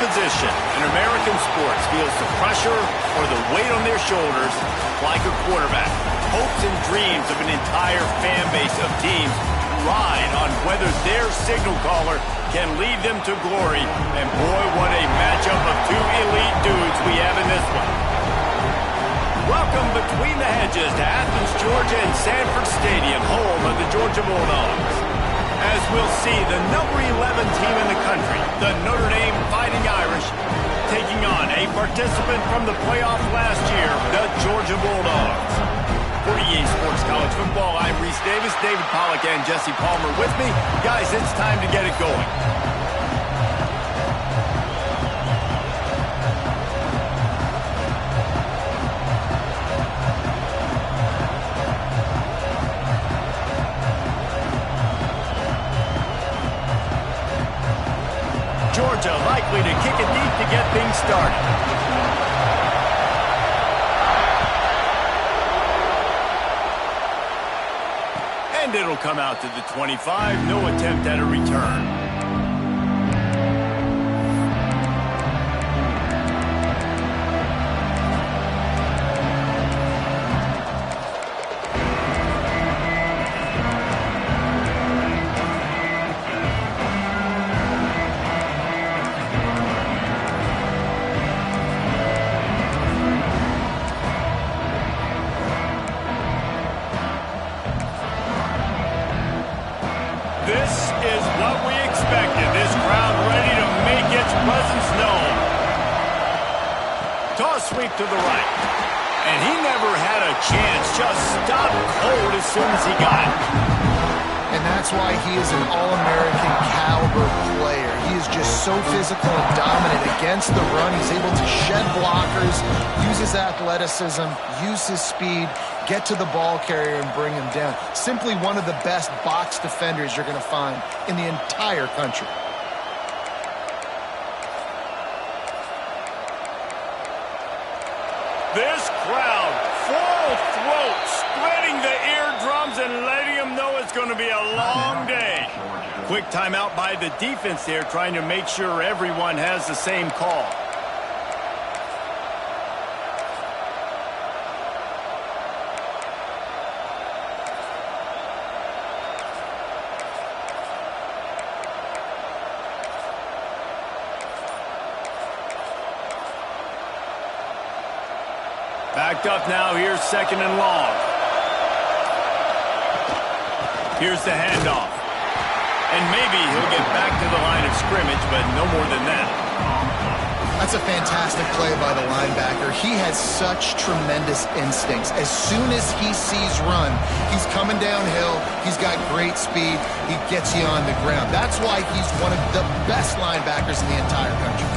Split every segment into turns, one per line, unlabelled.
position in American sports feels the pressure or the weight on their shoulders like a quarterback. Hopes and dreams of an entire fan base of teams ride on whether their signal caller can lead them to glory. And boy, what a matchup of two elite dudes we have in this one. Welcome between the hedges to Athens, Georgia and Sanford Stadium, home of the Georgia Bulldogs. As we'll see, the number 11 team in the country, the Notre Dame Fighting Irish, taking on a participant from the playoff last year, the Georgia Bulldogs. For EA Sports College Football, I'm Reese Davis, David Pollack and Jesse Palmer with me. Guys, it's time to get it going. Georgia likely to kick it deep to get things started. And it'll come out to the 25. No attempt at a return. This is what we expected. This crowd ready to make its presence known. Toss sweep to the right. And he never had a chance. Just stopped cold as soon as he got it.
And that's why he is an All-American caliber player. He is just so physical and dominant against the run. He's able to shed blockers, use his athleticism, use his speed, get to the ball carrier and bring him down. Simply one of the best box defenders you're going to find in the entire country.
This crowd, full throat, splitting the eardrums and letting them know it's going to be a long day. Quick timeout by the defense there, trying to make sure everyone has the same call. Backed up now, here's second and long. Here's the handoff. And maybe he'll get back to the line of scrimmage, but no more than that.
That's a fantastic play by the linebacker. He has such tremendous instincts. As soon as he sees run, he's coming downhill. He's got great speed. He gets you on the ground. That's why he's one of the best linebackers in the entire country.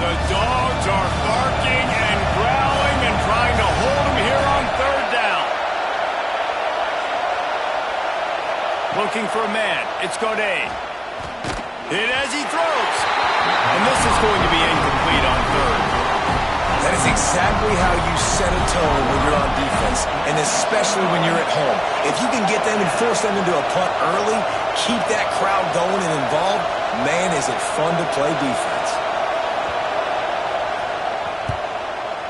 The Dogs are barking and growling and trying to hold him here on third down. Looking for a man. It's Godet. Hit as he throws. And this is going to be incomplete on third.
That is exactly how you set a tone when you're on defense, and especially when you're at home. If you can get them and force them into a punt early, keep that crowd going and involved, man, is it fun to play defense.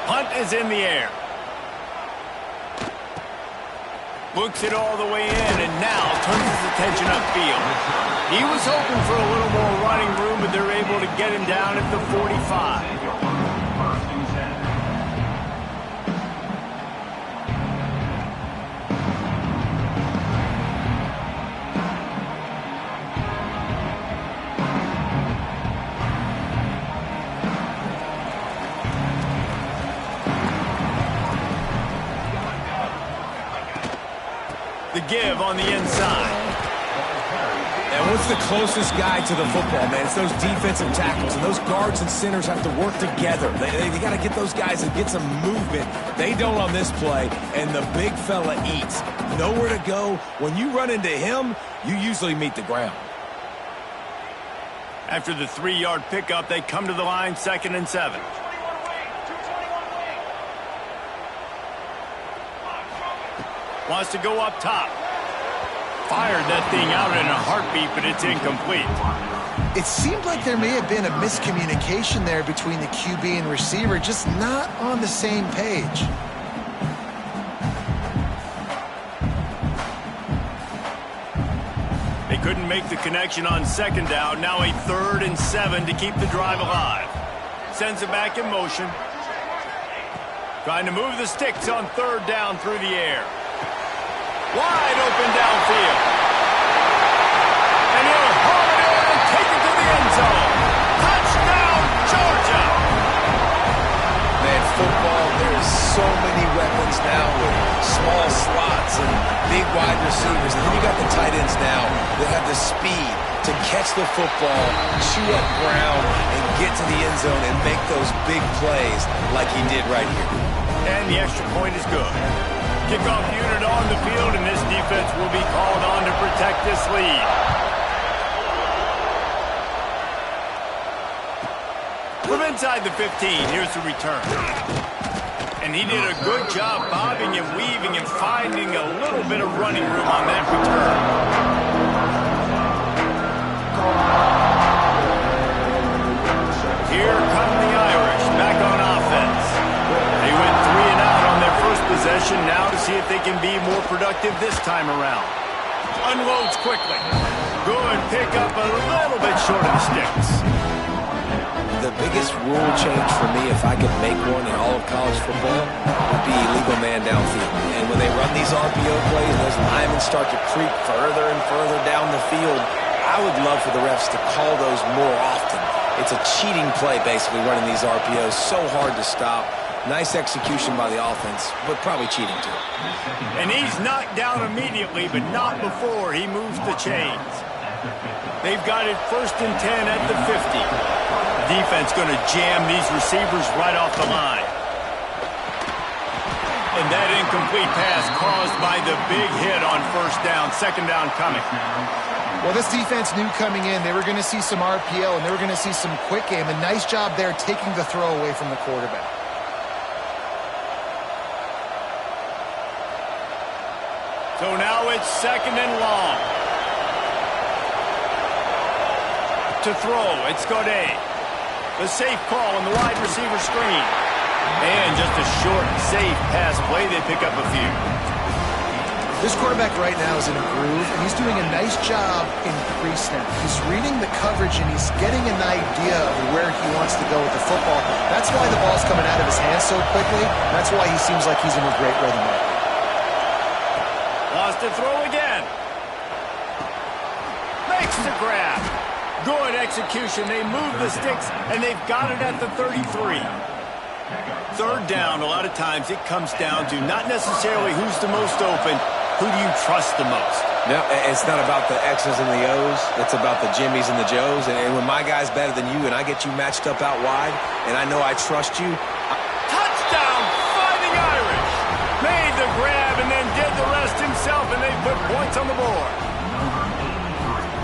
Punt is in the air. Books it all the way in and now turns his attention upfield. He was hoping for a little more running room, but they're able to get him down at the 45. The give on the inside.
And what's the closest guy to the football, man? It's those defensive tackles, and those guards and centers have to work together. They got to get those guys and get some movement. They don't on this play, and the big fella eats. Nowhere to go. When you run into him, you usually meet the ground.
After the 3-yard pickup, they come to the line, 2nd and 7. Wants to go up top. Fired that thing out in a heartbeat, but it's incomplete.
It seemed like there may have been a miscommunication there between the QB and receiver, just not on the same page.
They couldn't make the connection on second down. Now a 3rd and 7 to keep the drive alive. Sends it back in motion. Trying to move the sticks on 3rd down through the air. Wide open downfield. And he'll haul it in and take it to the end zone. Touchdown, Georgia!
Man, football, there's so many weapons now with small slots and big wide receivers. And then you got the tight ends now that have the speed to catch the football, chew up ground, and get to the end zone and make those big plays like he did right here.
And the extra point is good. Kickoff unit on the field, and this defense will be called on to protect this lead. From inside the 15, here's the return. And he did a good job bobbing and weaving and finding a little bit of running room on that return. Here come the Irish back on offense. They went 3 and out on their first possession, now to see if they can be more productive this time around. Unloads quickly. Good pickup, a little bit short of the sticks.
The biggest rule change for me, if I could make one in all of college football, would be illegal man downfield. And when they run these RPO plays and those linemen start to creep further and further down the field, I would love for the refs to call those more often. It's a cheating play, basically, running these RPOs. So hard to stop. Nice execution by the offense, but probably cheating too.
And he's knocked down immediately, but not before he moves the chains. They've got it 1st and 10 at the 50. Defense going to jam these receivers right off the line. And that incomplete pass caused by the big hit on 1st down, 2nd down coming.
Well, this defense knew coming in they were going to see some RPO and they were going to see some quick game. A nice job there taking the throw away from the quarterback.
So now it's 2nd and long. To throw, it's Godet. The safe call on the wide receiver screen. And just a short, safe pass play. They pick up a few.
This quarterback right now is in a groove, and he's doing a nice job in pre-snap. He's reading the coverage, and he's getting an idea of where he wants to go with the football. That's why the ball's coming out of his hands so quickly. That's why he seems like he's in a great rhythm right now.
Lost to throw again. Makes the grab. Good execution. They move the sticks, and they've got it at the 33. 3rd down, a lot of times it comes down to not necessarily who's the most open, who do you trust the most?
No, it's not about the X's and the O's. It's about the Jimmies and the Joes. And when my guy's better than you and I get you matched up out wide, and I know I trust you.
Touchdown, Fighting Irish. Made the grab and then did the rest himself, and they put points on the board.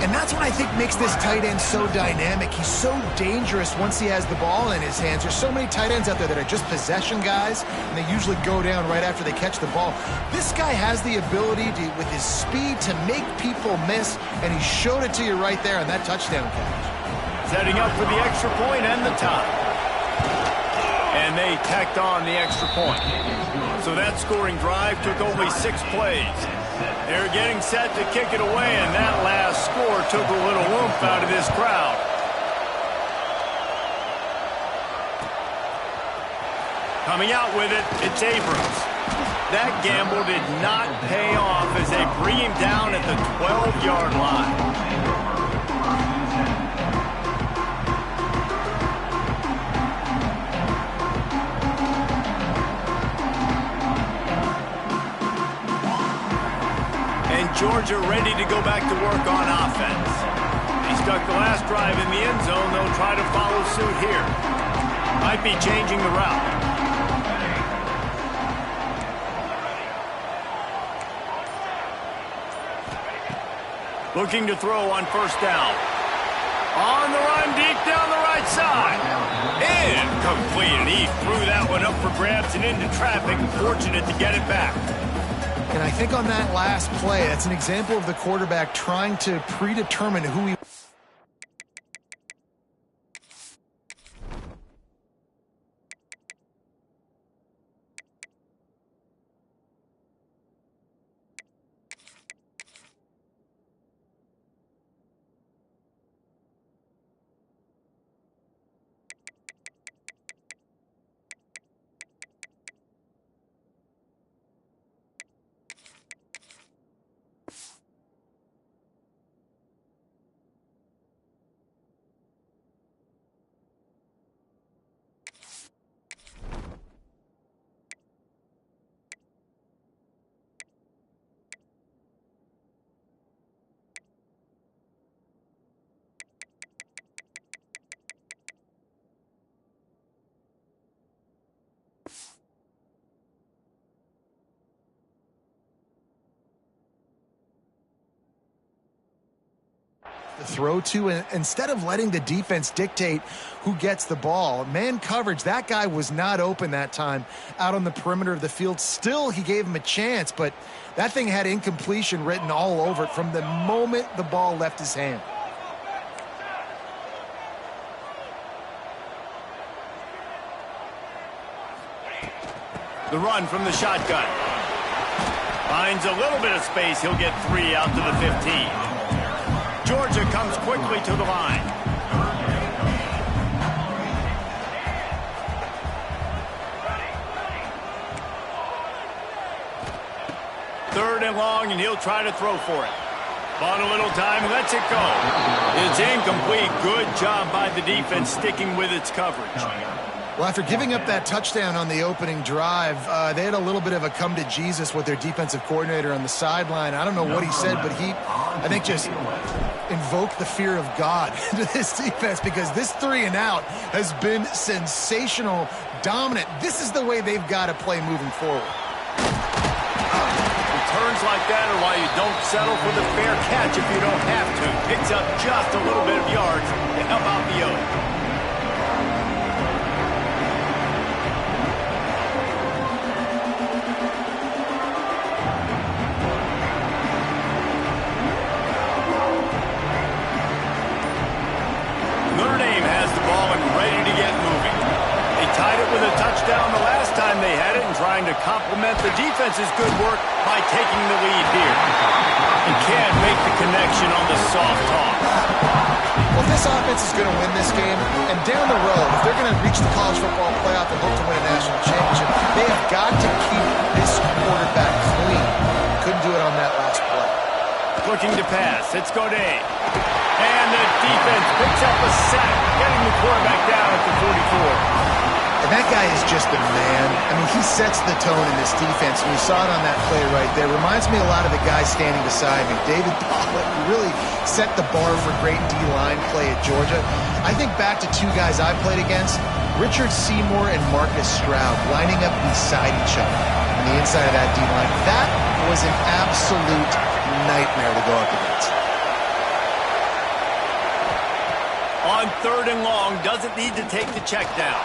And that's what I think makes this tight end so dynamic. He's so dangerous once he has the ball in his hands. There's so many tight ends out there that are just possession guys, and they usually go down right after they catch the ball. This guy has the ability to, with his speed, to make people miss, and he showed it to you right there on that touchdown catch.
Setting up for the extra point and the tie. And they tacked on the extra point. So that scoring drive took only 6 plays. They're getting set to kick it away, and that last score took a little oomph out of this crowd. Coming out with it, it's Abrams. That gamble did not pay off as they bring him down at the 12-yard line. Georgia ready to go back to work on offense. He stuck the last drive in the end zone. They'll try to follow suit here. Might be changing the route. Looking to throw on 1st down. On the run deep down the right side. Incomplete. And he threw that one up for grabs and into traffic. Fortunate to get it back.
And I think on that last play, that's an example of the quarterback trying to predetermine who he... throw to, and instead of letting the defense dictate who gets the ball, man coverage, that guy was not open that time out on the perimeter of the field. Still, he gave him a chance, but that thing had incompletion written all over it from the moment the ball left his hand.
The run from the shotgun. Finds a little bit of space. He'll get 3 out to the 15. Georgia comes quickly to the line. Third and long, and he'll try to throw for it. Bought a little time, lets it go. It's incomplete. Good job by the defense sticking with its coverage.
Well, after giving up that touchdown on the opening drive, they had a little bit of a come to Jesus with their defensive coordinator on the sideline. I don't know what he said, but he, I think, just invoked the fear of God into this defense, because this 3 and out has been sensational, dominant. This is the way they've got to play moving forward.
Returns like that are why you don't settle for the fair catch if you don't have to. Picks up just a little bit of yards to help out the O. Touchdown the last time they had it, and trying to complement the defense's good work by taking the lead here. And can't make the connection on the soft toss.
Well, this offense is going to win this game, and down the road, if they're going to reach the college football playoff and hope to win a national championship, they have got to keep this quarterback clean. Couldn't do it on that last play.
Looking to pass. It's Gaudet. And the defense picks up a sack, getting the quarterback down at the 44.
And that guy is just a man. I mean, he sets the tone in this defense. We saw it on that play right there. Reminds me a lot of the guy standing beside me, David Pollock, who really set the bar for great D-line play at Georgia. I think back to 2 guys I played against, Richard Seymour and Marcus Stroud, lining up beside each other on the inside of that D-line. That was an absolute nightmare to go up against.
On 3rd and long, doesn't need to take the check down.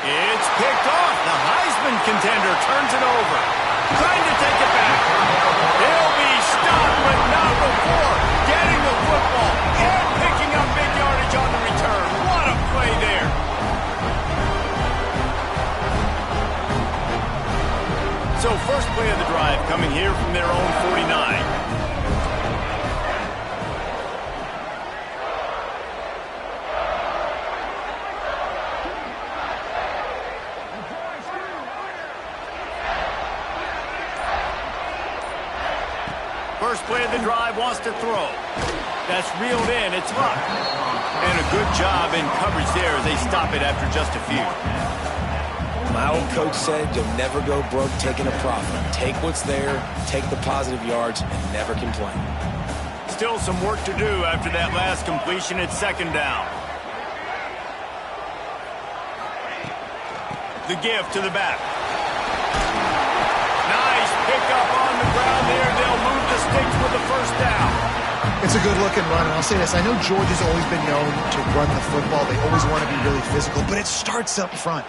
It's picked off. The Heisman contender turns it over. Trying to take it back. He'll be stopped, but not before getting the football and picking up big yardage on the return. What a play there. So first play of the drive coming here from their own 49. First play of the drive, wants to throw. That's reeled in. It's Luck. And a good job in coverage there as they stop it after just a few.
My old coach said you'll never go broke taking a profit. Take what's there, take the positive yards, and never complain.
Still some work to do after that last completion at 2nd down. The give to the back. Nice pickup on the ground there. They'll move the sticks with the first down.
It's a good-looking run, and I'll say this. I know Georgia's always been known to run the football. They always want to be really physical, but it starts up front.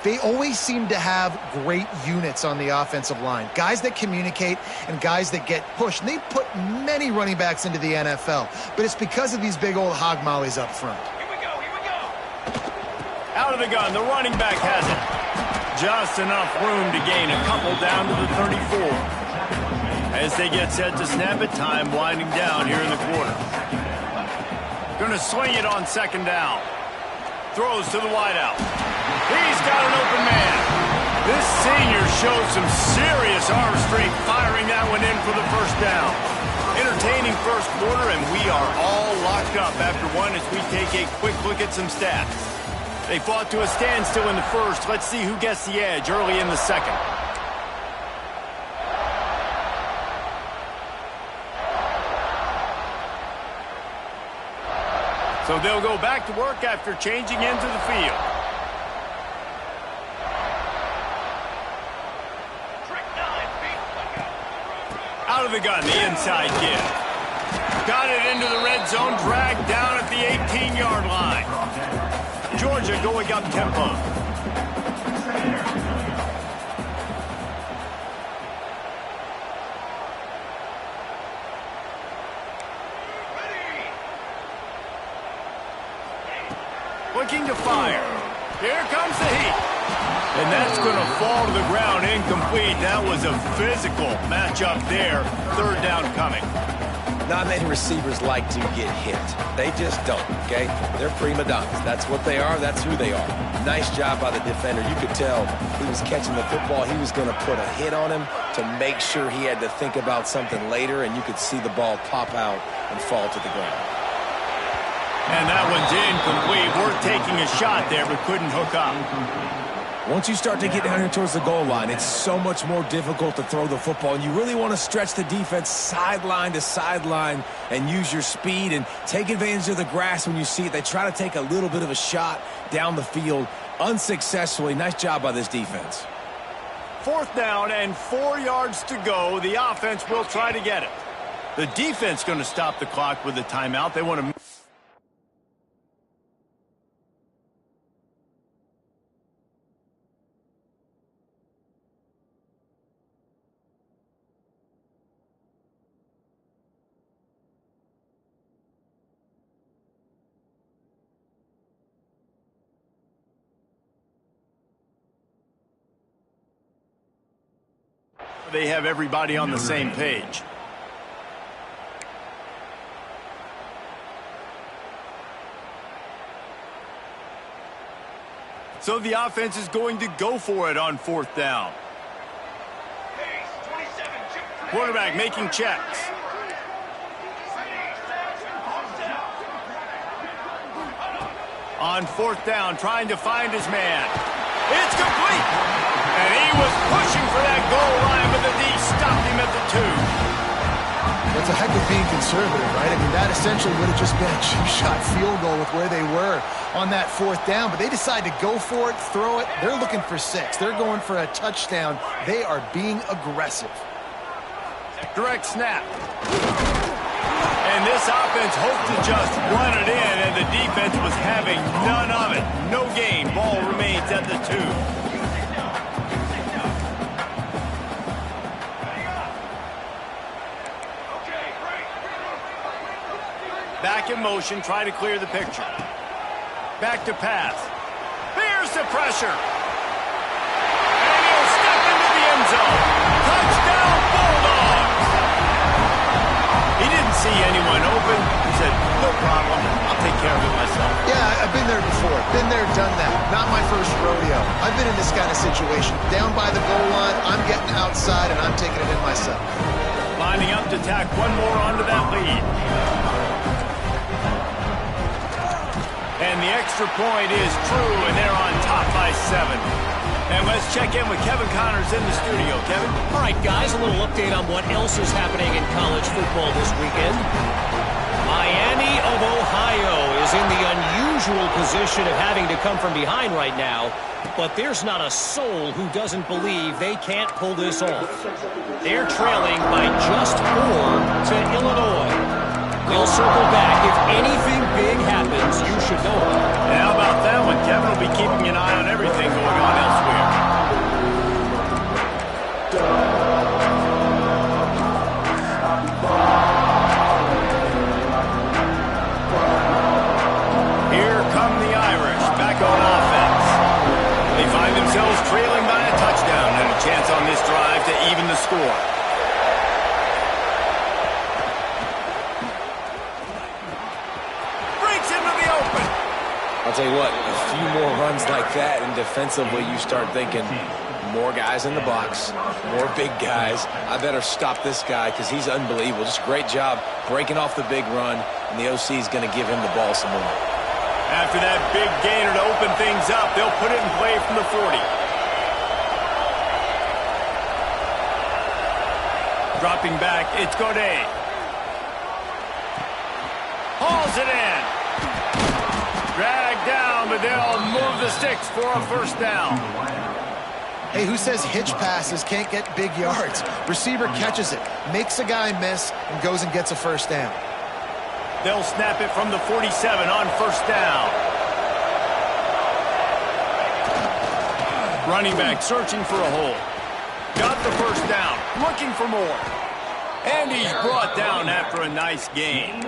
they always seem to have great units on the offensive line. Guys that communicate and guys that get pushed. And they put many running backs into the NFL. But it's because of these big old hog mollies up front.
Here we go. Out of the gun, the running back has it. Just enough room to gain a couple down to the 34. As they get set to snap it, time winding down here in the quarter. Going to swing it on second down. Throws to the wideout. He's got an open man. This senior shows some serious arm strength firing that one in for the first down. Entertaining first quarter, and we are all locked up after one as we take a quick look at some stats. They fought to a standstill in the first. Let's see who gets the edge early in the second. So they'll go back to work after changing into the field. Out of the gun, the inside give. Got it into the red zone, dragged down at the 18-yard line. Georgia going up tempo. Looking to fire. Here comes the heat. And that's going to fall to the ground incomplete. That was a physical matchup there. Third down coming.
Not many receivers like to get hit. They just don't, okay? They're prima donnas. That's what they are. That's who they are. Nice job by the defender. You could tell he was catching the football. He was going to put a hit on him to make sure he had to think about something later, and you could see the ball pop out and fall to the ground.
And that one's incomplete. We're taking a shot there, but couldn't hook up.
Once you start to get down here towards the goal line, it's so much more difficult to throw the football. And you really want to stretch the defense sideline to sideline and use your speed and take advantage of the grass when you see it. They try to take a little bit of a shot down the field unsuccessfully. Nice job by this defense.
Fourth down and 4 yards to go. The offense will try to get it. The defense going to stop the clock with a timeout. They want to... They have everybody on the same page. So the offense is going to go for it on fourth down. Quarterback making checks. On fourth down, trying to find his man. It's complete! And he was pushing for that goal line, but the D stopped him at the 2.
That's a heck of being conservative, right? I mean, that essentially would have just been a cheap-shot field goal with where they were on that fourth down. But they decide to go for it, throw it. They're looking for 6. They're going for a touchdown. They are being aggressive.
Direct snap. And this offense hoped to just run it in, and the defense was having none of it. No gain. Ball remains at the 2. Back in motion, try to clear the picture. Back to pass. There's the pressure. And he'll step into the end zone. Touchdown, Bulldogs! He didn't see anyone open. He said, no problem. I'll take care of it myself.
Yeah, I've been there before. Been there, done that. Not my first rodeo. I've been in this kind of situation. Down by the goal line, I'm getting outside, and I'm taking it in myself.
Lining up to tack one more onto that lead. And the extra point is true, and they're on top by 7. And let's check in with Kevin Connors in the studio. Kevin?
All right, guys, a little update on what else is happening in college football this weekend. Miami of Ohio is in the unusual position of having to come from behind right now, but there's not a soul who doesn't believe they can't pull this off. They're trailing by just 4 to Illinois. We'll circle back. If anything big happens, you should know about it.
And how about that one? Kevin will be keeping an eye on everything going on elsewhere.
score.
Breaks into the open.
I'll tell you what, a few more runs like that, and defensively you start thinking, more guys in the box, more big guys. I better stop this guy because he's unbelievable. Just a great job breaking off the big run, and the OC is going to give him the ball some more.
After that big gainer to open things up, they'll put it in play from the 40. Dropping back, it's Godet. Hauls it in. Dragged down, but they'll move the sticks for a first down.
Hey, who says hitch passes can't get big yards? Receiver catches it, makes a guy miss, and goes and gets a first down.
They'll snap it from the 47 on first down. Running back searching for a hole. Got the first down, looking for more. And he's brought down after a nice gain.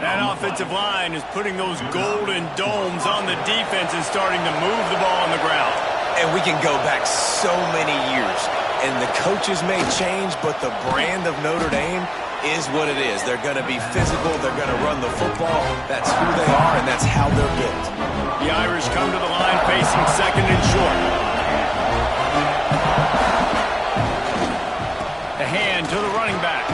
That offensive line is putting those golden domes on the defense and starting to move the ball on the ground.
And we can go back so many years, and the coaches may change, but the brand of Notre Dame is what it is. They're going to be physical. They're going to run the football. That's who they are, and that's how they're built.
The Irish come to the line facing second and short. The hand to the running back.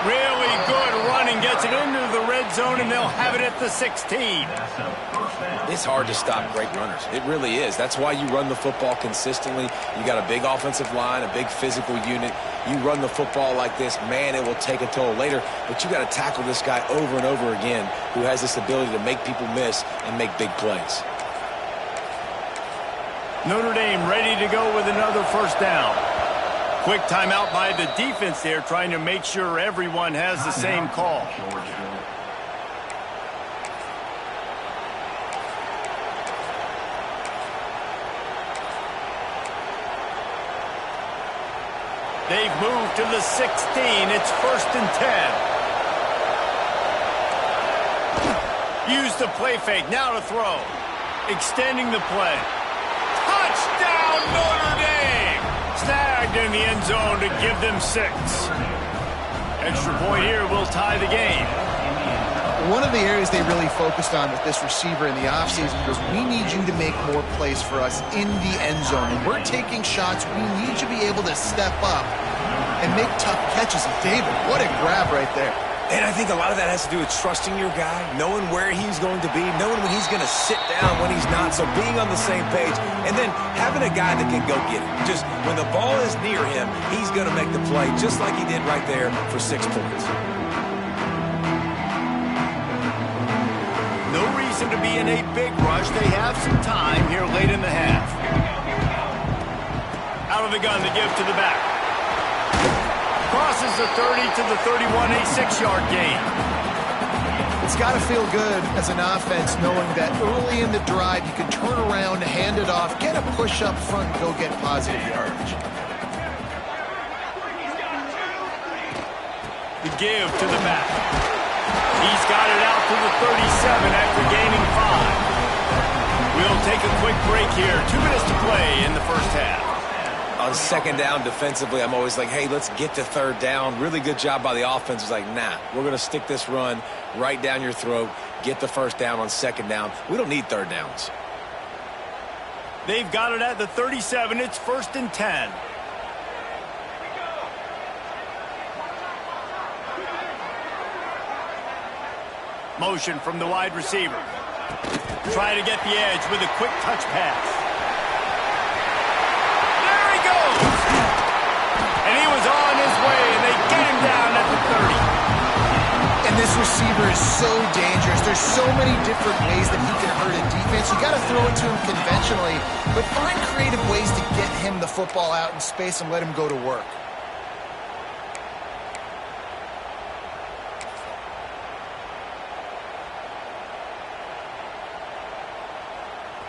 Really good running. Gets it into the red zone, and they'll have it at the 16.
It's hard to stop great runners. It really is. That's why you run the football consistently. You got a big offensive line, a big physical unit. You run the football like this, man, it will take a toll later. But you got to tackle this guy over and over again who has this ability to make people miss and make big plays.
Notre Dame ready to go with another first down. Quick timeout by the defense there, trying to make sure everyone has the same call. They've moved to the 16. It's first and 10. Use the play fake. Now to throw. Extending the play. Touchdown, Notre Dame! Snagged in the end zone to give them 6. Extra point here will tie the game.
One of the areas they really focused on with this receiver in the offseason was, we need you to make more plays for us in the end zone. And we're taking shots. We need you to be able to step up and make tough catches. And David, what a grab right there.
And I think a lot of that has to do with trusting your guy, knowing where he's going to be, knowing when he's going to sit down, when he's not. So being on the same page, and then having a guy that can go get it. Just when the ball is near him, he's going to make the play just like he did right there for 6 points.
No reason to be in a big rush. They have some time here late in the half. Out of the gun, the give to the back. Crosses the 30 to the 31, a 6-yard gain.
It's got to feel good as an offense knowing that early in the drive you can turn around, hand it off, get a push up front, and go get positive yardage.
The give to the back. He's got it out to the 37 after gaining 5. We'll take a quick break here. 2 minutes to play in the first half.
On second down defensively, I'm always like, hey, let's get to third down. Really good job by the offense. It's like, nah, we're going to stick this run right down your throat, get the first down on second down. We don't need third downs.
They've got it at the 37. It's first and 10. Motion from the wide receiver. Try to get the edge with a quick touch pass. There he goes! And he was on his way, and they get him down at the 30.
And this receiver is so dangerous. There's so many different ways that he can hurt a defense. You got to throw it to him conventionally, but find creative ways to get him the football out in space and let him go to work.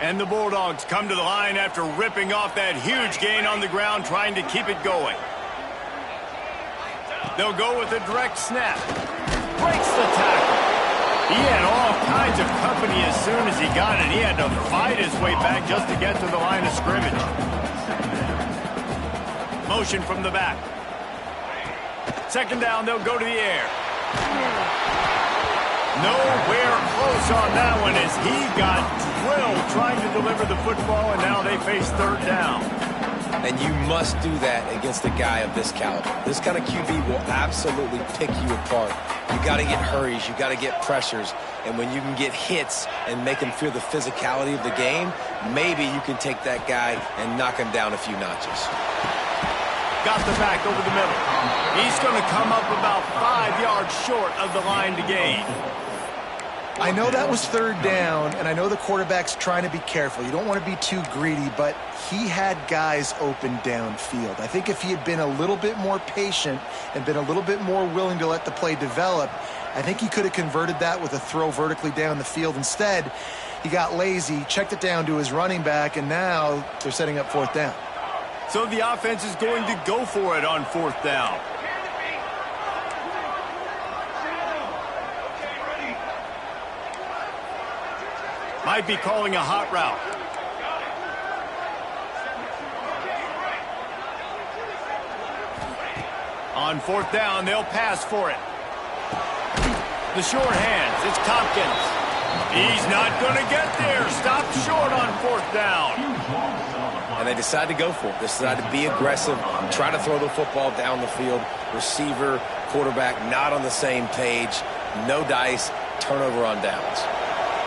And the Bulldogs come to the line after ripping off that huge gain on the ground, trying to keep it going. They'll go with a direct snap. Breaks the tackle. He had all kinds of company as soon as he got it. He had to fight his way back just to get to the line of scrimmage. motion from the back. Second down, they'll go to the air. Nowhere close on that one as he got drilled trying to deliver the football, and now they face third down.
And you must do that against a guy of this caliber. This kind of QB will absolutely pick you apart. You got to get hurries. You got to get pressures. And when you can get hits and make him feel the physicality of the game, maybe you can take that guy and knock him down a few notches.
Got the back over the middle. He's going to come up about 5 yards short of the line to gain.
I know that was third down, and I know the quarterback's trying to be careful. You don't want to be too greedy, but he had guys open downfield. I think if he had been a little bit more patient and been a little bit more willing to let the play develop, I think he could have converted that with a throw vertically down the field. Instead, he got lazy, checked it down to his running back, and now they're setting up fourth down.
So the offense is going to go for it on fourth down. Might be calling a hot route. On fourth down, they'll pass for it. The short hands, it's Tompkins. He's not going to get there. Stop short on fourth down.
And they decide to go for it. They decide to be aggressive, try to throw the football down the field. Receiver, quarterback, not on the same page. No dice, turnover on downs.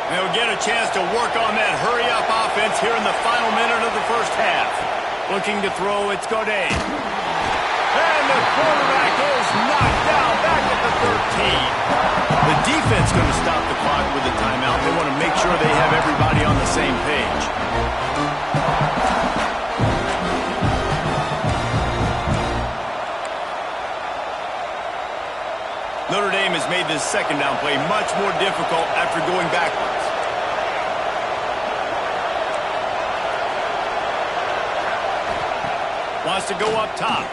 They'll get a chance to work on that hurry-up offense here in the final minute of the first half. Looking to throw, it's Godet. And the quarterback is knocked down back at the 13. The defense going to stop the clock with a timeout. They want to make sure they have everybody on the same page. Notre Dame has made this second down play much more difficult after going backwards. Wants to go up top.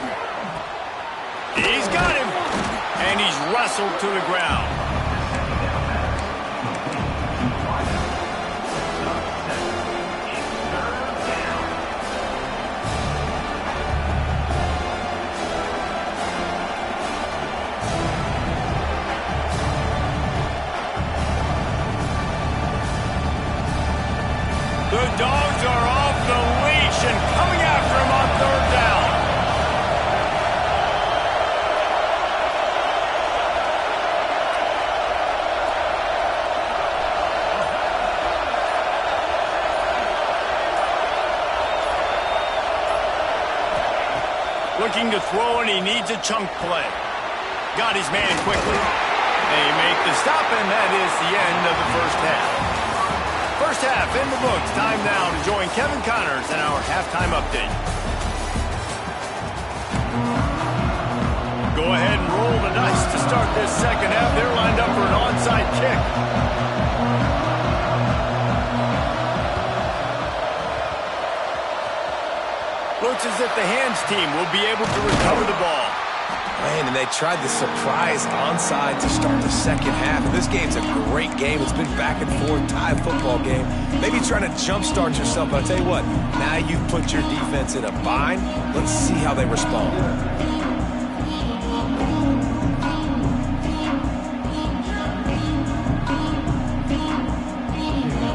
He's got him. And he's wrestled to the ground. The Dogs are off the leash and coming after him on third down. Looking to throw, and he needs a chunk play. Got his man quickly. They make the stop, and that is the end of the first half. First half in the books. Time now to join Kevin Connors in our halftime update. Go ahead and roll the dice to start this second half. They're lined up for an onside kick. Looks as if the hands team will be able to recover the ball.
Man, and they tried the surprise onside to start the second half. This game's a great game. It's been back and forth, tie football game. Maybe trying to jumpstart yourself, but I'll tell you what, now you've put your defense in a bind. Let's see how they respond.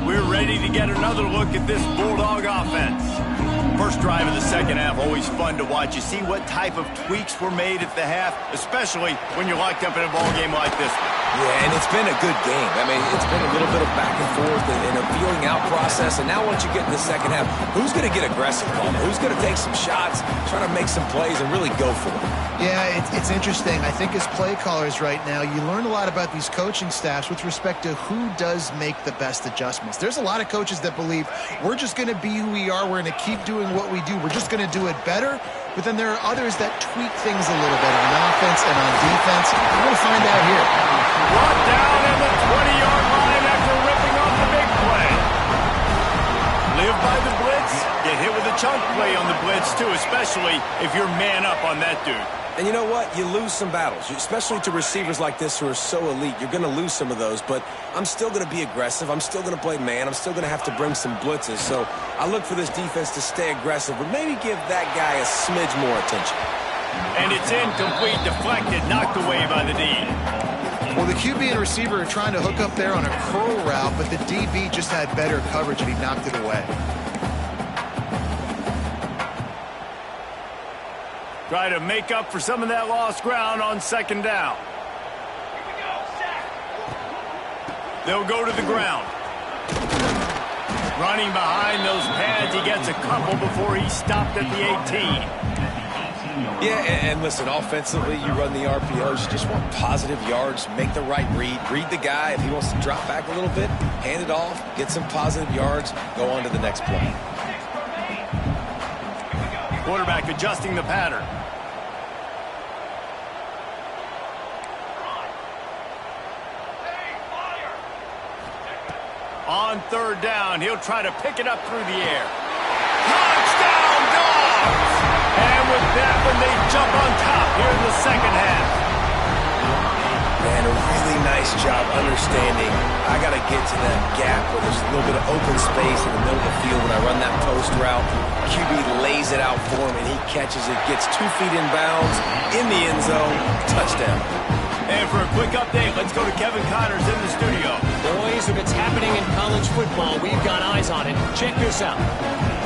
We're ready to get another look at this Bulldog offense. First drive of the second half, always fun to watch. You see what type of tweaks were made at the half, especially when you're locked up in a ball game like this one.
Yeah, and it's been a good game. I mean, it's been a little bit of back and forth and a feeling out process. And now once you get in the second half, who's going to get aggressive, Palmer? Who's going to take some shots, try to make some plays, and really go for it?
Yeah, it's interesting. I think as play callers right now, you learn a lot about these coaching staffs with respect to who does make the best adjustments. There's a lot of coaches that believe we're just going to be who we are. We're going to keep doing what we do. We're just going to do it better. But then there are others that tweak things a little bit on offense and on defense. We're going to find out here.
Brought down in the 20-yard line after ripping off the big play. Live by the blitz. Get hit with a chunk play on the blitz, too, especially if you're man up on that dude.
And you know what? You lose some battles, especially to receivers like this who are so elite. You're going to lose some of those, but I'm still going to be aggressive. I'm still going to play man. I'm still going to have to bring some blitzes. So I look for this defense to stay aggressive, but maybe give that guy a smidge more attention.
And it's incomplete, deflected, knocked away by the D.
Well, the QB and receiver are trying to hook up there on a curl route, but the DB just had better coverage and he knocked it away.
Try to make up for some of that lost ground on second down. They'll go to the ground. Running behind those pads, he gets a couple before he stopped at the 18.
Yeah, and listen, offensively, you run the RPOs. You just want positive yards, make the right read. Read the guy. If he wants to drop back a little bit, hand it off, get some positive yards, go on to the next play.
Quarterback adjusting the pattern. On third down, he'll try to pick it up through the air. Touchdown, Dogs! And with that one, they jump on top here in the second half.
Man, a really nice job understanding. I got to get to that gap where there's a little bit of open space in the middle of the field when I run that post route. QB lays it out for him, and he catches it, gets 2 feet in bounds, in the end zone, touchdown.
And for a quick update, let's go to Kevin Connors in the studio.
Boys, if it's happening in college football, we've got eyes on it. Check this out.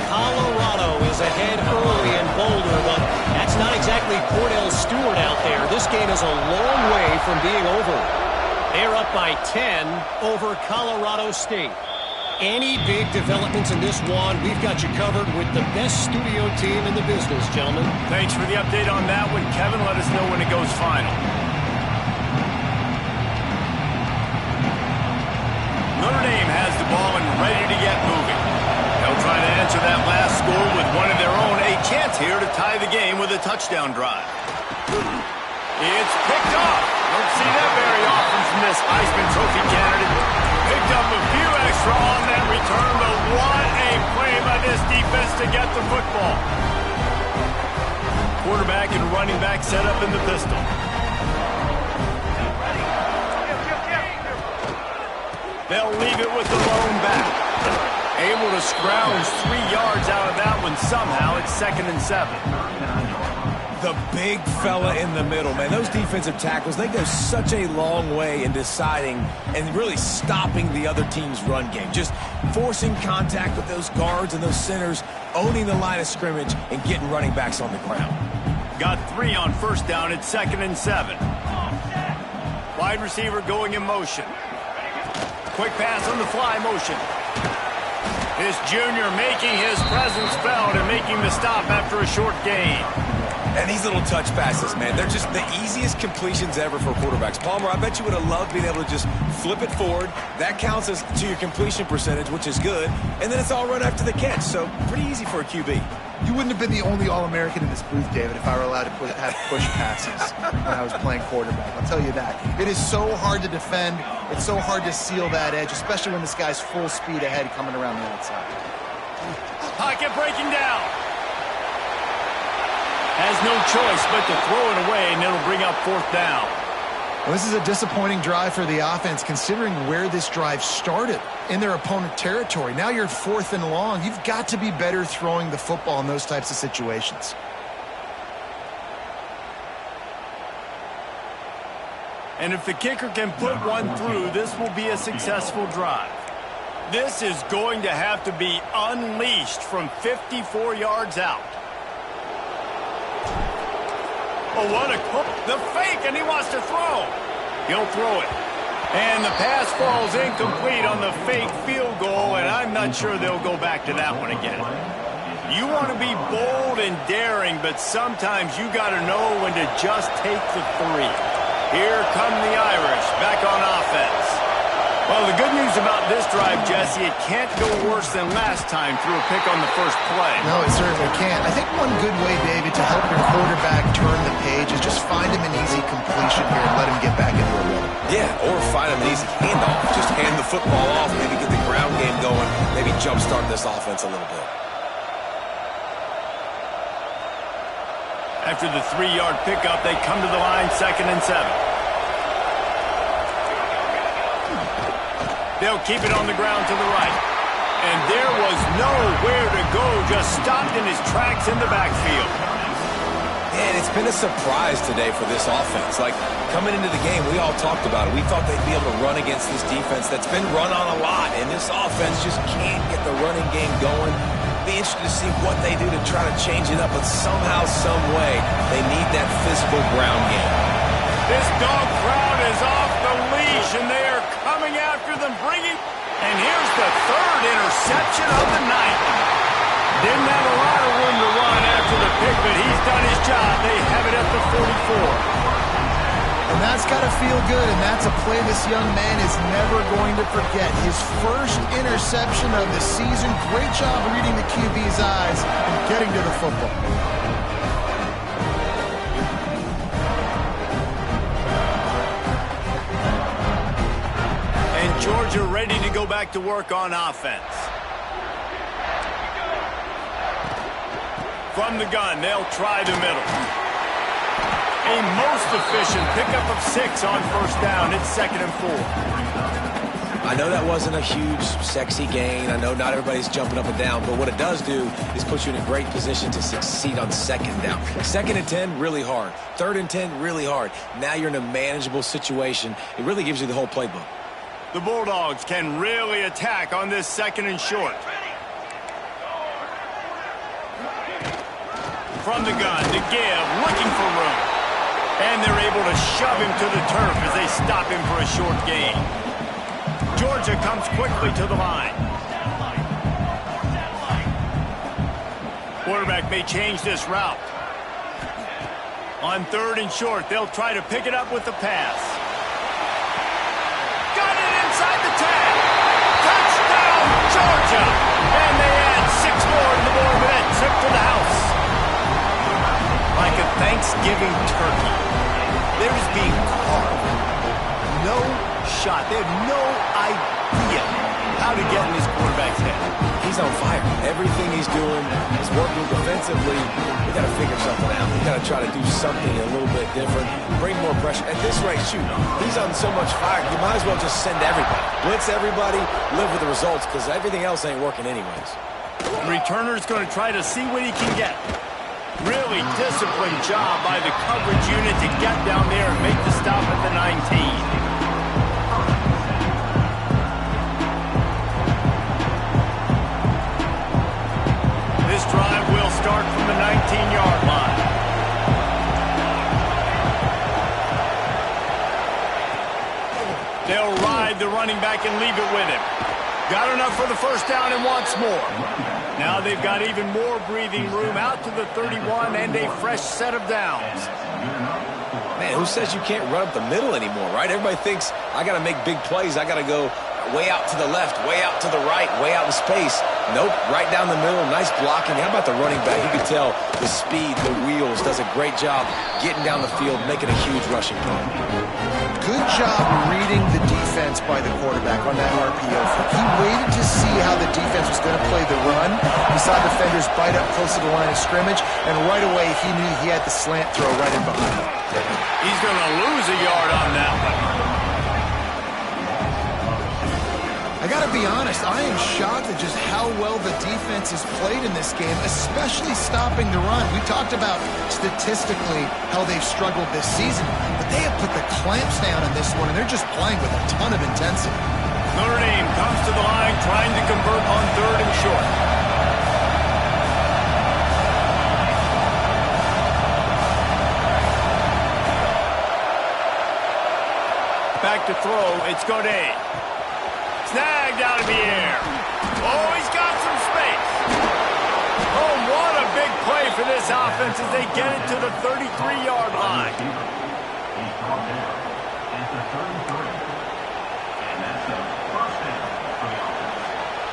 Colorado is ahead early in Boulder, but that's not exactly Cordell Stewart out there. This game is a long way from being over. They're up by 10 over Colorado State. Any big developments in this one, we've got you covered with the best studio team in the business, gentlemen.
Thanks for the update on that one, Kevin. Let us know when it goes final. Notre Dame has the ball and ready to get moving. They'll try to answer that last score with one of their own. A chance here to tie the game with a touchdown drive. It's picked off. Don't see that very often from this Heisman Trophy candidate. Picked up a few extra on that return, but what a play by this defense to get the football. Quarterback and running back set up in the pistol. They'll leave it with the lone back. Able to scrounge 3 yards out of that one somehow. It's 2nd and 7.
The big fella in the middle, man. Those defensive tackles, they go such a long way in deciding and really stopping the other team's run game. Just forcing contact with those guards and those centers, owning the line of scrimmage, and getting running backs on the ground.
Got 3 on first down. It's 2nd and 7. Wide receiver going in motion. Quick pass on the fly motion. This junior making his presence felt and making the stop after a short gain.
And these little touch passes, man, they're just the easiest completions ever for quarterbacks. Palmer, I bet you would have loved being able to just flip it forward. That counts as to your completion percentage, which is good. And then it's all run after the catch, so pretty easy for a QB.
You wouldn't have been the only All-American in this booth, David, if I were allowed to have push passes when I was playing quarterback. I'll tell you that. It is so hard to defend. It's so hard to seal that edge, especially when this guy's full speed ahead coming around the outside.
Pocket breaking down. Has no choice but to throw it away, and it'll bring up 4th down.
Well, this is a disappointing drive for the offense, considering where this drive started in their opponent territory. Now you're 4th and long. You've got to be better throwing the football in those types of situations.
And if the kicker can put one through, this will be a successful drive. This is going to have to be unleashed from 54 yards out. Oh, what the fake, and he wants to throw. He'll throw it. And the pass falls incomplete on the fake field goal, and I'm not sure they'll go back to that one again. You want to be bold and daring, but sometimes you got to know when to just take the 3. Here come the Irish back on offense. Well, the good news about this drive, Jesse, it can't go worse than last time through a pick on the first play.
No, it certainly can't. I think one good way, David, to help your quarterback turn the page is just find him an easy completion here and let him get back into a rhythm.
Yeah, or find him an easy handoff. Just hand the football off, maybe get the ground game going, maybe jumpstart this offense a little bit.
After the 3-yard pickup, they come to the line, 2nd and 7. They'll keep it on the ground to the right. And there was nowhere to go, just stopped in his tracks in the backfield.
And it's been a surprise today for this offense. Like, coming into the game, we all talked about it. We thought they'd be able to run against this defense that's been run on a lot, and this offense just can't get the running game going. Be interested to see what they do to try to change it up, but somehow, some way, they need that physical ground game.
This dog crowd is off the leash, and they are coming after them, bringing... And here's the 3rd interception of the night. Didn't have a lot of room to run after the pick, but he's done his job. They have it at the 44.
And that's got to feel good, and that's a play this young man is never going to forget. His first interception of the season. Great job reading the QB's eyes and getting to the football.
And Georgia ready to go back to work on offense. From the gun, they'll try the middle. A most efficient pickup of 6 on 1st down. It's 2nd and 4.
I know that wasn't a huge, sexy gain. I know not everybody's jumping up and down, but what it does do is put you in a great position to succeed on 2nd down. 2nd and 10, really hard. 3rd and 10, really hard. Now you're in a manageable situation. It really gives you the whole playbook.
The Bulldogs can really attack on this 2nd and short. From the gun to give, looking for room. And they're able to shove him to the turf as they stop him for a short gain. Georgia comes quickly to the line. Quarterback may change this route. On 3rd and short, they'll try to pick it up with the pass. Got it inside the 10. Touchdown, Georgia! And they add 6 more to the board with that trip to the house. Like a Thanksgiving turkey, they're just being carved. No shot. They have no idea how to get in his quarterback's head.
He's on fire. Everything he's doing is working defensively. We got to figure something out. We got to try to do something a little bit different. Bring more pressure. At this rate, shoot, he's on so much fire. You might as well just send everybody. Blitz everybody. Live with the results because everything else ain't working anyways.
The returner's going to try to see what he can get. Really disciplined job by the coverage unit to get down there and make the stop at the 19. This drive will start from the 19-yard line. They'll ride the running back and leave it with him. Got enough for the 1st down and wants more. Now they've got even more breathing room out to the 31 and a fresh set of downs.
Man, who says you can't run up the middle anymore, right? Everybody thinks I got to make big plays. I got to go way out to the left, way out to the right, way out in space. Nope, right down the middle. Nice blocking. How about the running back? You can tell the speed, the wheels, does a great job getting down the field, making a huge rushing play.
Good job reading the defense by the quarterback on that RPO. He waited to see how the defense was going to play the run. He saw defenders bite up close to the line of scrimmage, and right away he knew he had the slant throw right in behind him.
He's going to lose a yard on that one.
I got to be honest, I am shocked at just how well the defense has played in this game, especially stopping the run. We talked about statistically how they've struggled this season, but they have put the clamps down on this one, and they're just playing with a ton of intensity.
Notre Dame comes to the line trying to convert on 3rd and short. Back to throw, it's Godet. Snagged out of the air. Oh, he's got some space. Oh, what a big play for this offense as they get it to the 33-yard line.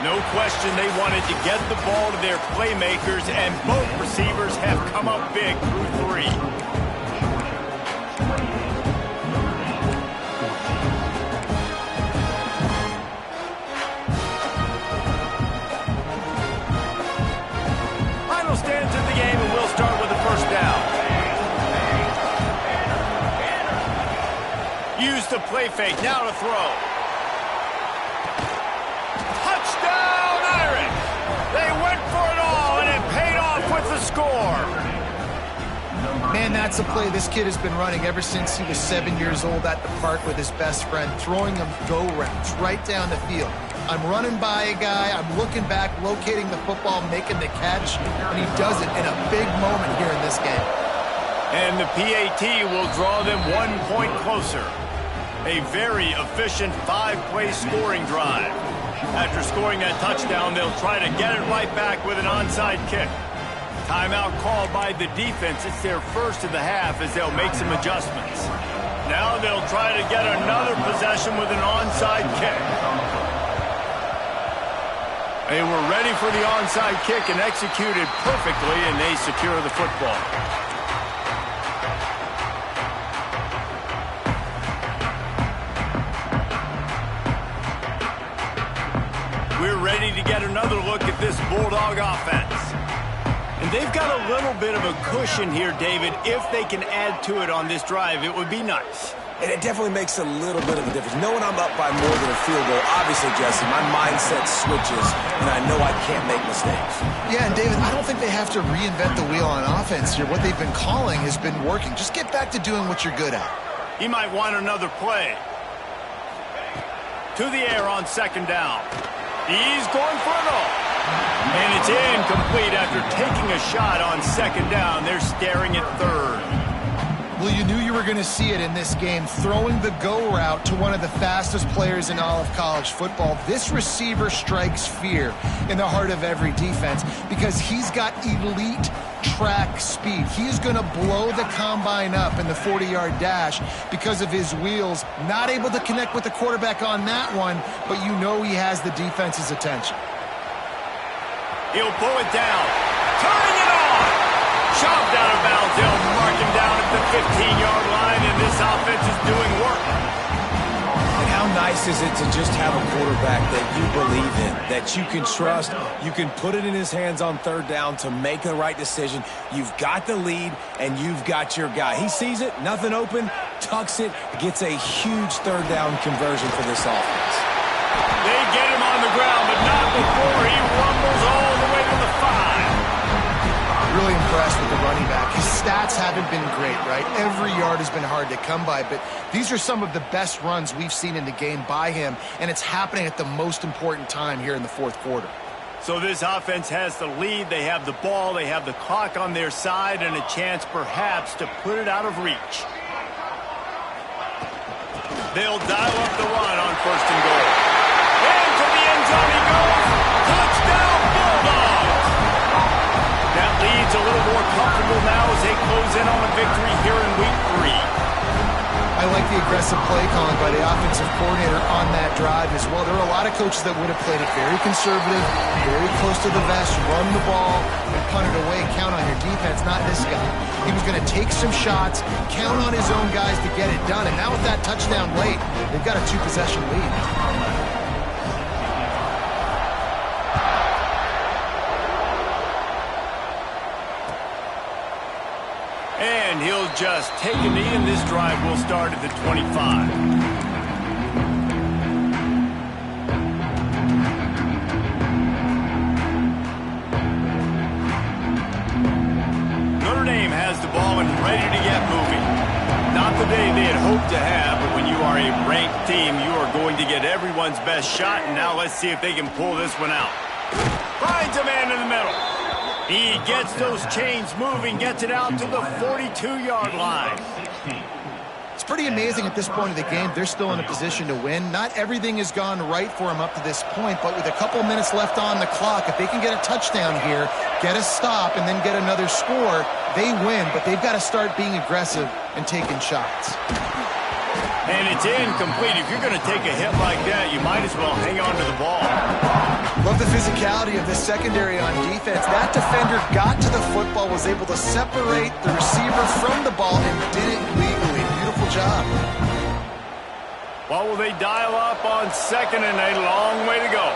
No question they wanted to get the ball to their playmakers, and both receivers have come up big through 3. Stands in the game, and we'll start with the 1st down. the play fake. Now to throw. Touchdown, Irish! They went for it all, and it paid off with the score.
Man, that's a play this kid has been running ever since he was 7 years old at the park with his best friend, throwing him go routes right down the field. I'm running by a guy, I'm looking back, locating the football, making the catch, and he does it in a big moment here in this game.
And the PAT will draw them 1 point closer. A very efficient 5-play scoring drive. After scoring that touchdown, they'll try to get it right back with an onside kick. Timeout called by the defense. It's their first of the half as they'll make some adjustments. Now they'll try to get another possession with an onside kick. They were ready for the onside kick and executed perfectly, and they secure the football. We're ready to get another look at this Bulldog offense. And they've got a little bit of a cushion here, David. If they can add to it on this drive, it would be nice.
And it definitely makes a little bit of a difference. Knowing I'm up by more than a field goal, obviously, Jesse, my mindset switches, and I know I can't make mistakes.
Yeah, and David, I don't think they have to reinvent the wheel on offense here. What they've been calling has been working. Just get back to doing what you're good at.
He might want another play. To the air on second down. He's going for it all. And it's incomplete after taking a shot on second down. They're staring at third.
Well, you knew you were going to see it in this game, throwing the go route to one of the fastest players in all of college football. This receiver strikes fear in the heart of every defense because he's got elite track speed. He's going to blow the combine up in the 40-yard dash because of his wheels. Not able to connect with the quarterback on that one, but you know he has the defense's attention.
He'll pull it down. Turning it on. Chopped out of bounds. They'll mark him down at the 15-yard line, and this offense is doing work.
And how nice is it to just have a quarterback that you believe in, that you can trust, you can put it in his hands on third down to make the right decision. You've got the lead, and you've got your guy. He sees it, nothing open, tucks it, gets a huge third down conversion for this offense.
They get him on the ground, but not before he rumbles all the way to the 5.
Really impressed with the running back. His stats haven't been great, right? Every yard has been hard to come by, but these are some of the best runs we've seen in the game by him, and it's happening at the most important time here in the fourth quarter.
So this offense has the lead. They have the ball. They have the clock on their side and a chance perhaps to put it out of reach. They'll dial up the run on first and goal. Into the end zone he goes. Touchdown, Bulldogs! That lead's a little more comfortable now as they close in on a victory here in week 3.
I like the aggressive play calling by the offensive coordinator on that drive as well. There are a lot of coaches that would have played it very conservative, very close to the vest, run the ball, and punt it away, count on your defense, not this guy. He was going to take some shots, count on his own guys to get it done, and now with that touchdown late, they've got a 2-possession lead.
And he'll just take a knee, and this drive will start at the 25. Notre Dame has the ball and ready to get moving. Not the day they had hoped to have, but when you are a ranked team, you are going to get everyone's best shot, and now let's see if they can pull this one out. Finds a man in the middle. He gets those chains moving, gets it out to the 42-yard line.
It's pretty amazing at this point of the game. They're still in a position to win. Not everything has gone right for them up to this point, but with a couple minutes left on the clock, if they can get a touchdown here, get a stop, and then get another score, they win, but they've got to start being aggressive and taking shots.
And it's incomplete. If you're going to take a hit like that, you might as well hang on to the ball.
Love the physicality of the secondary on defense. That defender got to the football, was able to separate the receiver from the ball, and did it legally. Beautiful job.
Well, will they dial up on second and a long way to go?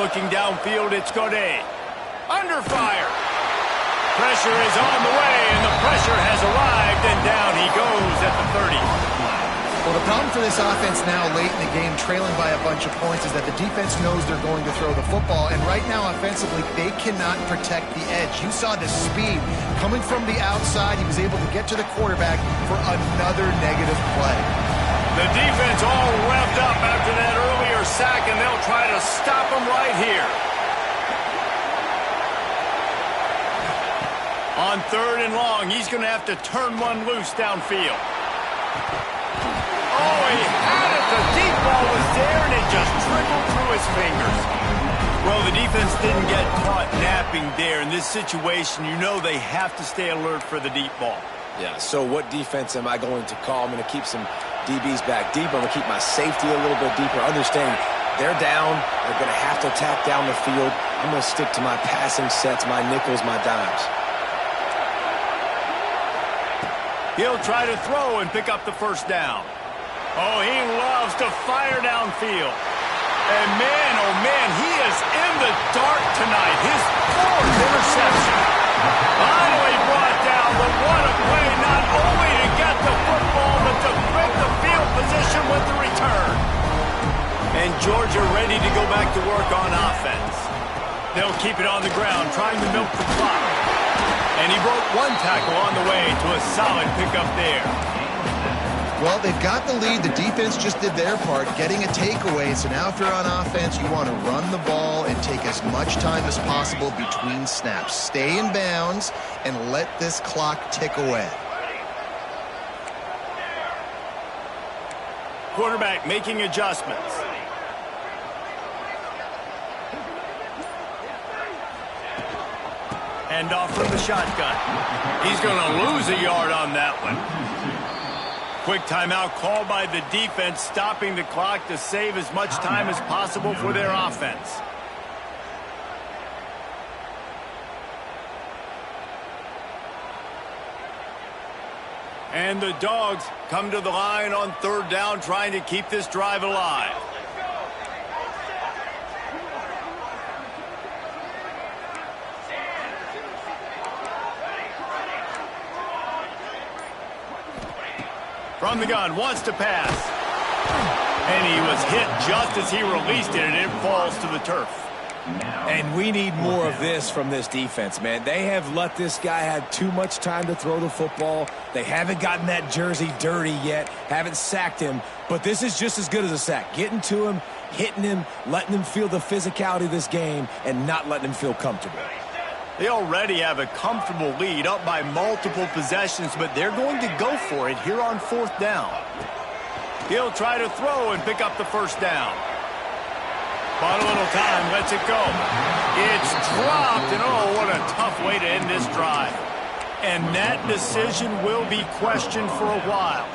Looking downfield, it's Godet. Under fire. Pressure is on the way, and the pressure has arrived, and down he goes at the 30.
Well, the problem for this offense now late in the game, trailing by a bunch of points, is that the defense knows they're going to throw the football. And right now, offensively, they cannot protect the edge. You saw the speed coming from the outside. He was able to get to the quarterback for another negative play.
The defense all revved up after that earlier sack, and they'll try to stop him right here. On 3rd and long, he's going to have to turn one loose downfield. Oh, he had it. The deep ball was there, and it just trickled through his fingers. Well, the defense didn't get caught napping there. In this situation, you know they have to stay alert for the deep ball.
Yeah, so what defense am I going to call? I'm going to keep some DBs back deep. I'm going to keep my safety a little bit deeper, understanding they're down. They're going to have to attack down the field. I'm going to stick to my passing sets, my nickels, my dimes.
He'll try to throw and pick up the first down. Oh, he loves to fire downfield. And man, oh man, he is in the dark tonight. His 4th interception. Finally brought down, but what a play, not only to get the football, but to flip the field position with the return. And Georgia ready to go back to work on offense. They'll keep it on the ground, trying to milk the clock. And he broke one tackle on the way to a solid pickup there.
Well, they've got the lead. The defense just did their part, getting a takeaway. So now if you're on offense, you want to run the ball and take as much time as possible between snaps. Stay in bounds and let this clock tick away.
Quarterback making adjustments. Hand off from the shotgun. He's going to lose a yard on that one. Quick timeout called by the defense, stopping the clock to save as much time as possible for their offense. And the Dogs come to the line on 3rd down, trying to keep this drive alive. From the gun, wants to pass. And he was hit just as he released it, and it falls to the turf.
And we need more of this from this defense, man. They have let this guy have too much time to throw the football. They haven't gotten that jersey dirty yet, haven't sacked him. But this is just as good as a sack. Getting to him, hitting him, letting him feel the physicality of this game, and not letting him feel comfortable.
They already have a comfortable lead, up by multiple possessions, but they're going to go for it here on 4th down. He'll try to throw and pick up the first down. Bought a little time, lets it go. It's dropped, and oh, what a tough way to end this drive. And that decision will be questioned for a while.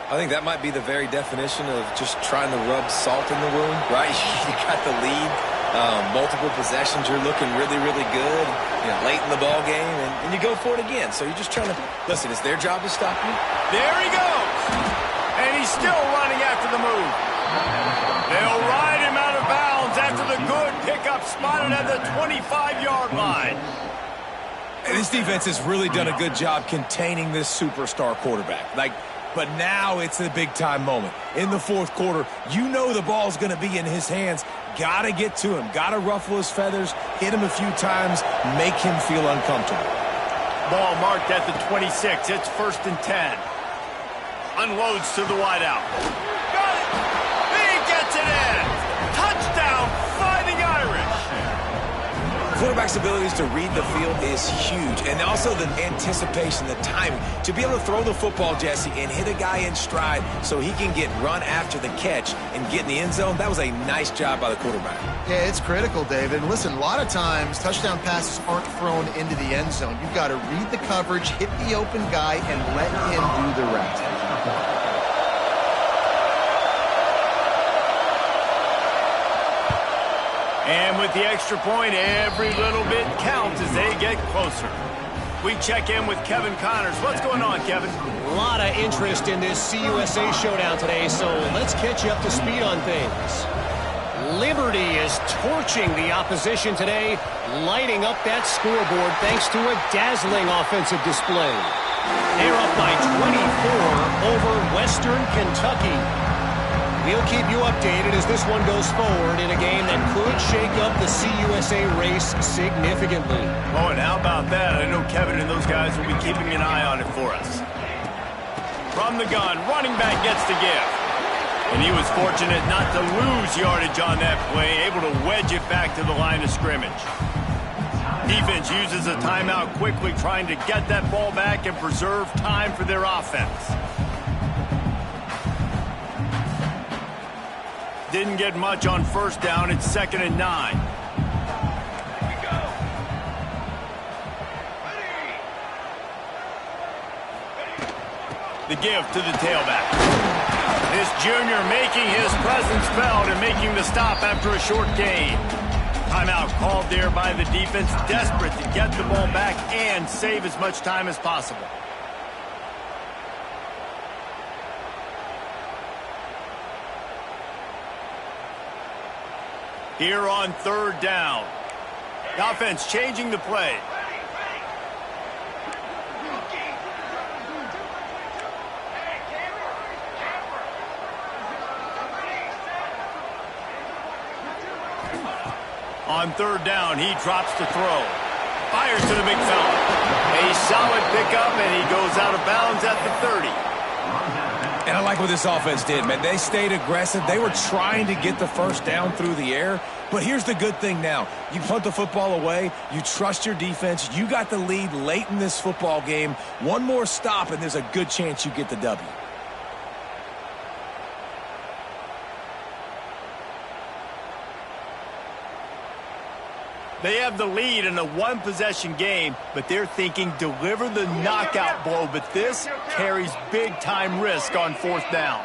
I think that might be the very definition of just trying to rub salt in the wound, right? You got the lead. Multiple possessions, you're looking really, really good, late in the ball game, and you go for it again. So you're just trying to, listen, it's their job to stop you.
There he goes. And he's still running after the move. They'll ride him out of bounds after the good pickup spotted at the 25-yard line.
And this defense has really done a good job containing this superstar quarterback. But now it's a big-time moment. In the 4th quarter, you know the ball's going to be in his hands. Got to get to him. Got to ruffle his feathers, hit him a few times, make him feel uncomfortable.
Ball marked at the 26. It's 1st and 10. Unloads to the wideout. Got it! He gets it in! Touchdown, Fighting Irish!
Quarterback's abilities to read the field is huge, and also the anticipation, the timing. To be able to throw the football, Jesse, and hit a guy in stride so he can get run after the catch and get in the end zone, that was a nice job by the quarterback.
Yeah, it's critical, David. And listen, a lot of times touchdown passes aren't thrown into the end zone. You've got to read the coverage, hit the open guy, and let him do the rest.
And with the extra point, every little bit counts as they get closer. We check in with Kevin Connors. What's going on, Kevin?
A lot of interest in this CUSA showdown today, so let's catch you up to speed on things. Liberty is torching the opposition today, lighting up that scoreboard thanks to a dazzling offensive display. They're up by 24 over Western Kentucky. We'll keep you updated as this one goes forward in a game that could shake up the CUSA race significantly.
Oh, and how about that? I know Kevin and those guys will be keeping an eye on it for us. From the gun, running back gets to give. And he was fortunate not to lose yardage on that play, able to wedge it back to the line of scrimmage. Defense uses a timeout quickly, trying to get that ball back and preserve time for their offense. Didn't get much on first down. It's 2nd and 9. The give to the tailback. This junior making his presence felt and making the stop after a short gain. Timeout called there by the defense, desperate to get the ball back and save as much time as possible. Here on 3rd down. The offense changing the play. On 3rd down, he drops to throw. Fires to the big fella. A solid pickup, and he goes out of bounds at the 30.
And I like what this offense did, man. They stayed aggressive. They were trying to get the first down through the air. But here's the good thing now. You punt the football away. You trust your defense. You got the lead late in this football game. One more stop, and there's a good chance you get the W.
They have the lead in a one-possession game, but they're thinking deliver the knockout blow. But this carries big-time risk on 4th down.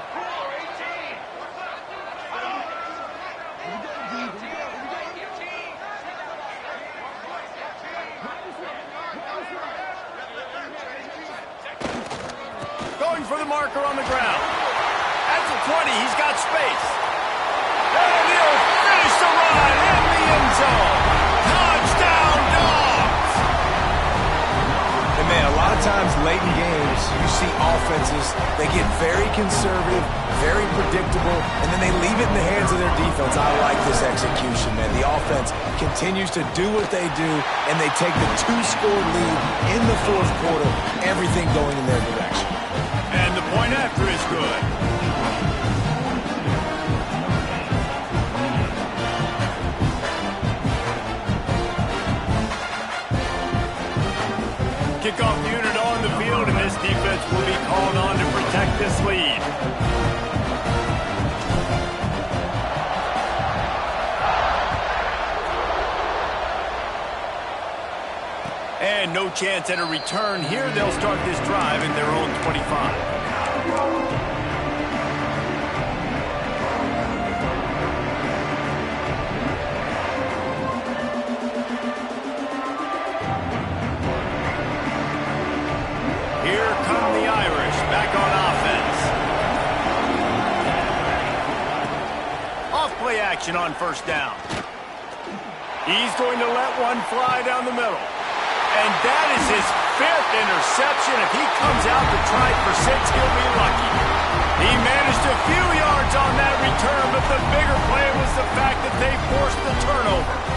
Going for the marker on the ground. At the 20, he's got space. And he'll finish the run in the end zone. Touchdown, Dogs!
And man, a lot of times late in games, you see offenses, they get very conservative, very predictable, and then they leave it in the hands of their defense. I like this execution, man. The offense continues to do what they do, and they take the 2-score lead in the 4th quarter, everything going in their direction.
And the point after is good. Kickoff unit on the field, and this defense will be called on to protect this lead. And no chance at a return here. They'll start this drive in their own 25. Here come the Irish back on offense. Off play action on 1st down. He's going to let one fly down the middle. And that is his 5th interception. If he comes out to try for 6, he'll be lucky. He managed a few yards on that return, but the bigger play was the fact that they forced the turnover.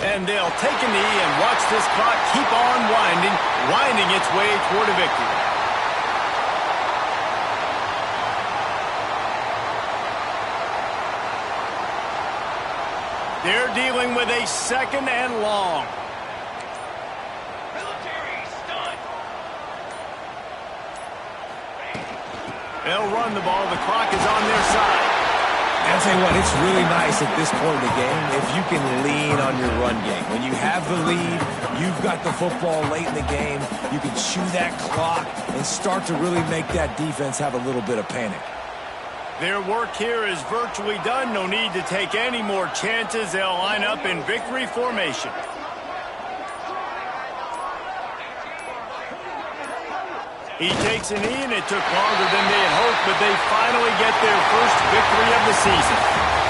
And they'll take a knee and watch this clock keep on winding its way toward a victory. They're dealing with a 2nd and long. They'll run the ball. The clock is on their side.
I'll tell you what, it's really nice at this point in the game if you can lean on your run game. When you have the lead, you've got the football late in the game, you can chew that clock and start to really make that defense have a little bit of panic.
Their work here is virtually done. No need to take any more chances. They'll line up in victory formation. He takes a knee, and it took longer than they had hoped, but they finally get their first victory of the season.